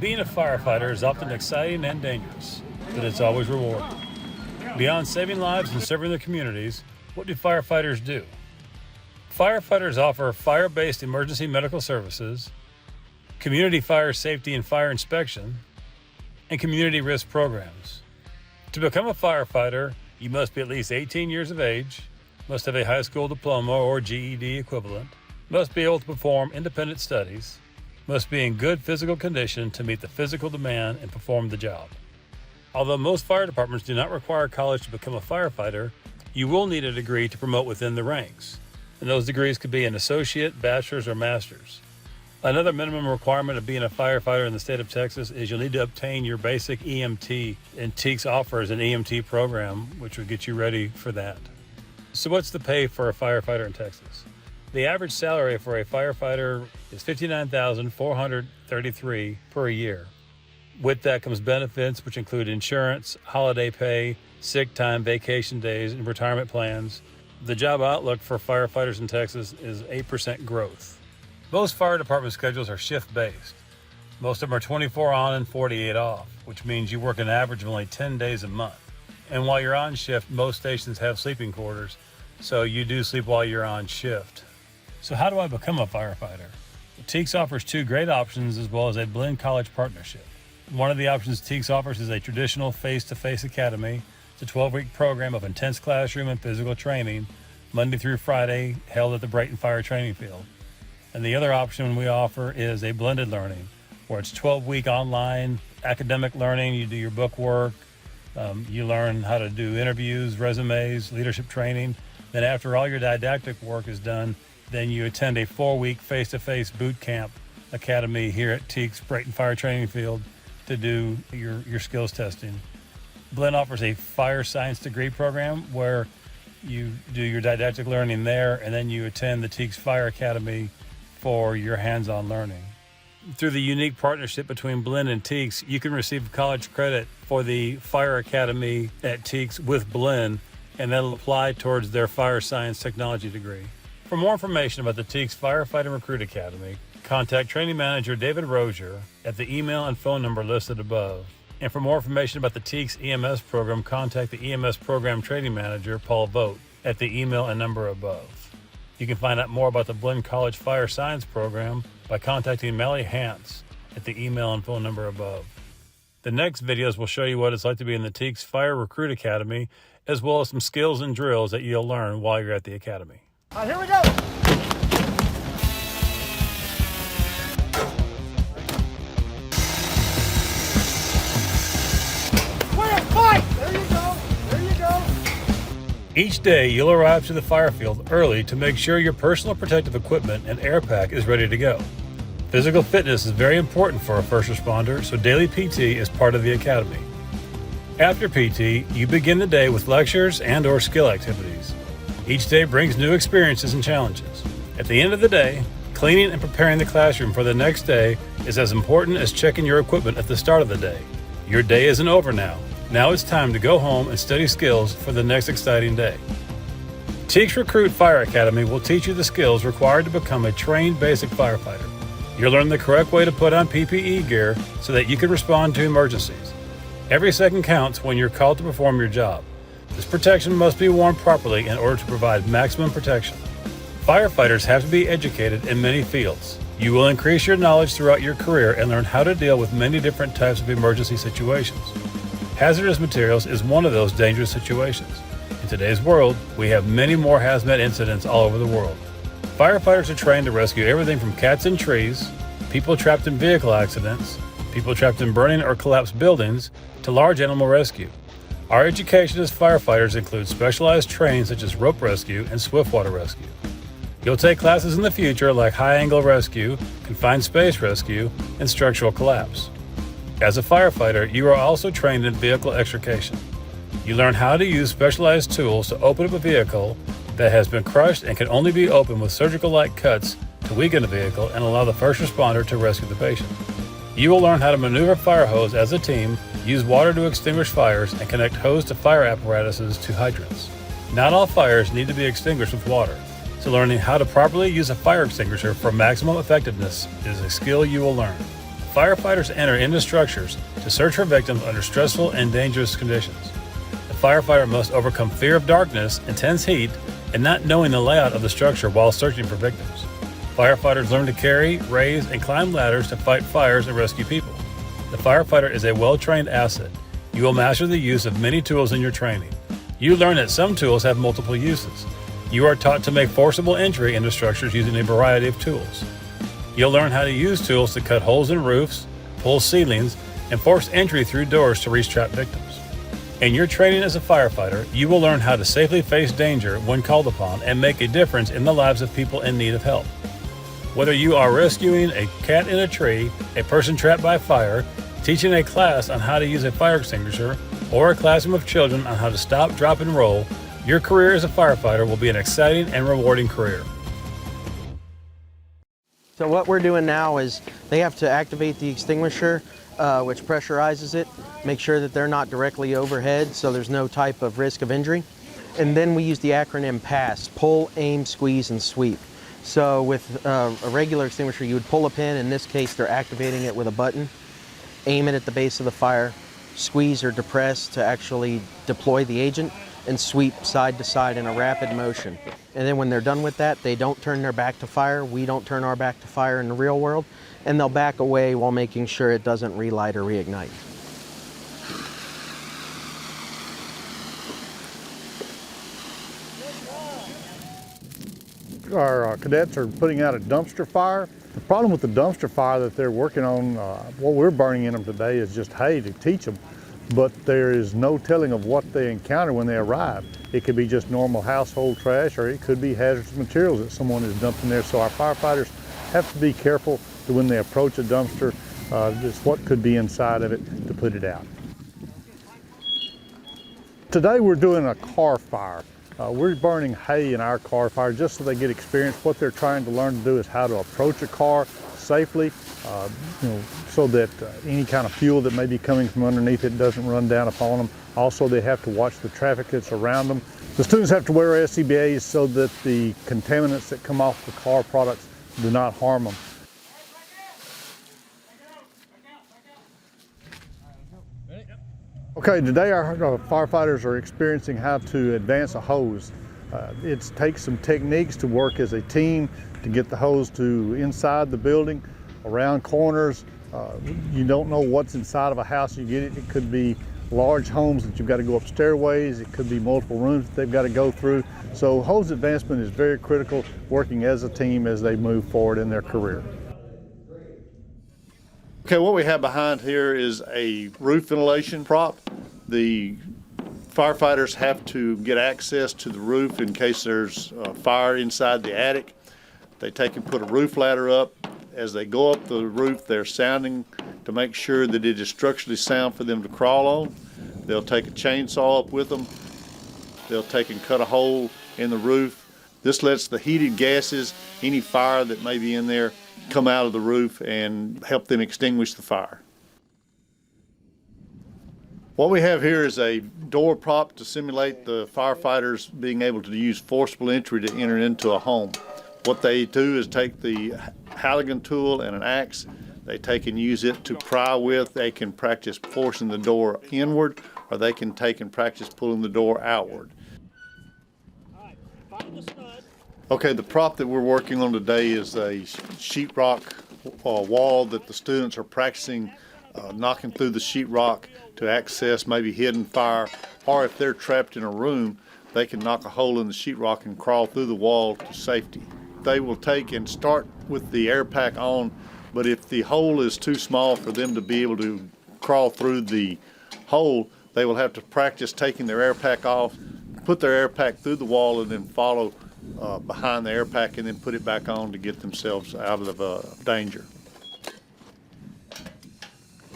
Being a firefighter is often exciting and dangerous, but it's always rewarding. Beyond saving lives and serving their communities, what do firefighters do? Firefighters offer fire-based emergency medical services, community fire safety and fire inspection, and community risk programs. To become a firefighter, you must be at least 18 years of age, must have a high school diploma or GED equivalent, must be able to perform independent studies, must be in good physical condition to meet the physical demand and perform the job. Although most fire departments do not require college to become a firefighter, you will need a degree to promote within the ranks, and those degrees could be an associate, bachelor's, or master's. Another minimum requirement of being a firefighter in the state of Texas is you'll need to obtain your basic EMT, and TEEX offers an EMT program which will get you ready for that. So what's the pay for a firefighter in Texas? The average salary for a firefighter is $59,433 per year. With that comes benefits, which include insurance, holiday pay, sick time, vacation days, and retirement plans. The job outlook for firefighters in Texas is 8% growth. Most fire department schedules are shift-based. Most of them are 24 on and 48 off, which means you work an average of only 10 days a month. And while you're on shift, most stations have sleeping quarters, so you do sleep while you're on shift. So how do I become a firefighter? TEEX offers two great options as well as a blend college partnership. One of the options TEEX offers is a traditional face-to-face academy. It's a 12-week program of intense classroom and physical training, Monday through Friday, held at the Brayton Fire Training Field. And the other option we offer is a blended learning, where it's 12-week online academic learning. You do your book work, you learn how to do interviews, resumes, leadership training. Then after all your didactic work is done, then you attend a 4-week face-to-face boot camp academy here at TEEX Brayton Fire Training Field to do your skills testing. Blend offers a fire science degree program where you do your didactic learning there, and then you attend the TEEX Fire Academy for your hands-on learning. Through the unique partnership between Blend and TEEX, you can receive college credit for the Fire Academy at TEEX with Blend, and that'll apply towards their fire science technology degree. For more information about the TEEX Firefighting Recruit Academy, contact Training Manager David Rozier at the email and phone number listed above. And for more information about the TEEX EMS program, contact the EMS Program Training Manager, Paul Vogt, at the email and number above. You can find out more about the Blend College Fire Science program by contacting Mally Hance at the email and phone number above. The next videos will show you what it's like to be in the TEEX Fire Recruit Academy, as well as some skills and drills that you'll learn while you're at the academy. All right, here we go. There you go. There you go. Each day, you'll arrive to the fire field early to make sure your personal protective equipment and air pack is ready to go. Physical fitness is very important for a first responder, so daily PT is part of the academy. After PT, you begin the day with lectures and/or skill activities. Each day brings new experiences and challenges. At the end of the day, cleaning and preparing the classroom for the next day is as important as checking your equipment at the start of the day. Your day isn't over now. Now it's time to go home and study skills for the next exciting day. TEEX Recruit Fire Academy will teach you the skills required to become a trained basic firefighter. You'll learn the correct way to put on PPE gear so that you can respond to emergencies. Every second counts when you're called to perform your job. This protection must be worn properly in order to provide maximum protection. Firefighters have to be educated in many fields. You will increase your knowledge throughout your career and learn how to deal with many different types of emergency situations. Hazardous materials is one of those dangerous situations. In today's world, we have many more hazmat incidents all over the world. Firefighters are trained to rescue everything from cats in trees, people trapped in vehicle accidents, people trapped in burning or collapsed buildings, to large animal rescue. Our education as firefighters includes specialized training such as rope rescue and swift water rescue. You'll take classes in the future like high-angle rescue, confined space rescue, and structural collapse. As a firefighter, you are also trained in vehicle extrication. You learn how to use specialized tools to open up a vehicle that has been crushed and can only be opened with surgical-like cuts to weaken the vehicle and allow the first responder to rescue the patient. You will learn how to maneuver fire hose as a team, use water to extinguish fires, and connect hose to fire apparatuses to hydrants. Not all fires need to be extinguished with water, so learning how to properly use a fire extinguisher for maximum effectiveness is a skill you will learn. Firefighters enter into structures to search for victims under stressful and dangerous conditions. The firefighter must overcome fear of darkness, intense heat, and not knowing the layout of the structure while searching for victims. Firefighters learn to carry, raise, and climb ladders to fight fires and rescue people. The firefighter is a well-trained asset. You will master the use of many tools in your training. You learn that some tools have multiple uses. You are taught to make forcible entry into structures using a variety of tools. You'll learn how to use tools to cut holes in roofs, pull ceilings, and force entry through doors to reach trapped victims. In your training as a firefighter, you will learn how to safely face danger when called upon and make a difference in the lives of people in need of help. Whether you are rescuing a cat in a tree, a person trapped by fire, teaching a class on how to use a fire extinguisher, or a classroom of children on how to stop, drop, and roll, your career as a firefighter will be an exciting and rewarding career. So what we're doing now is they have to activate the extinguisher, which pressurizes it, make sure that they're not directly overhead so there's no type of risk of injury. And then we use the acronym PASS, pull, aim, squeeze, and sweep. So with a regular extinguisher, you would pull a pin. In this case, they're activating it with a button, aim it at the base of the fire, squeeze or depress to actually deploy the agent, and sweep side to side in a rapid motion. And then when they're done with that, they don't turn their back to fire. We don't turn our back to fire in the real world, and they'll back away while making sure it doesn't relight or reignite. Our cadets are putting out a dumpster fire. The problem with the dumpster fire that they're working on, what we're burning in them today is just hay to teach them, but there is no telling of what they encounter when they arrive. It could be just normal household trash, or it could be hazardous materials that someone is dumping there. So our firefighters have to be careful that when they approach a dumpster, just what could be inside of it to put it out. Today we're doing a car fire. We're burning hay in our car fire just so they get experience. What they're trying to learn to do is how to approach a car safely, so that any kind of fuel that may be coming from underneath it doesn't run down upon them. Also, they have to watch the traffic that's around them. The students have to wear SCBAs so that the contaminants that come off the car products do not harm them. Okay, today our firefighters are experiencing how to advance a hose. It takes some techniques to work as a team to get the hose to inside the building, around corners. You don't know what's inside of a house. You get it. It could be large homes that you've got to go up stairways. It could be multiple rooms that they've got to go through. So hose advancement is very critical, working as a team as they move forward in their career. Okay, what we have behind here is a roof ventilation prop. The firefighters have to get access to the roof in case there's a fire inside the attic. They take and put a roof ladder up. As they go up the roof, they're sounding to make sure that it is structurally sound for them to crawl on. They'll take a chainsaw up with them. They'll take and cut a hole in the roof. This lets the heated gases, any fire that may be in there, come out of the roof and help them extinguish the fire. What we have here is a door prop to simulate the firefighters being able to use forcible entry to enter into a home. What they do is take the Halligan tool and an axe. They take and use it to pry with. They can practice forcing the door inward, or they can take and practice pulling the door outward. Okay, the prop that we're working on today is a sheetrock wall that the students are practicing knocking through the sheetrock to access maybe hidden fire, or if they're trapped in a room, they can knock a hole in the sheetrock and crawl through the wall to safety. They will take and start with the air pack on, but if the hole is too small for them to be able to crawl through the hole, they will have to practice taking their air pack off, put their air pack through the wall, and then follow behind the air pack and then put it back on to get themselves out of danger.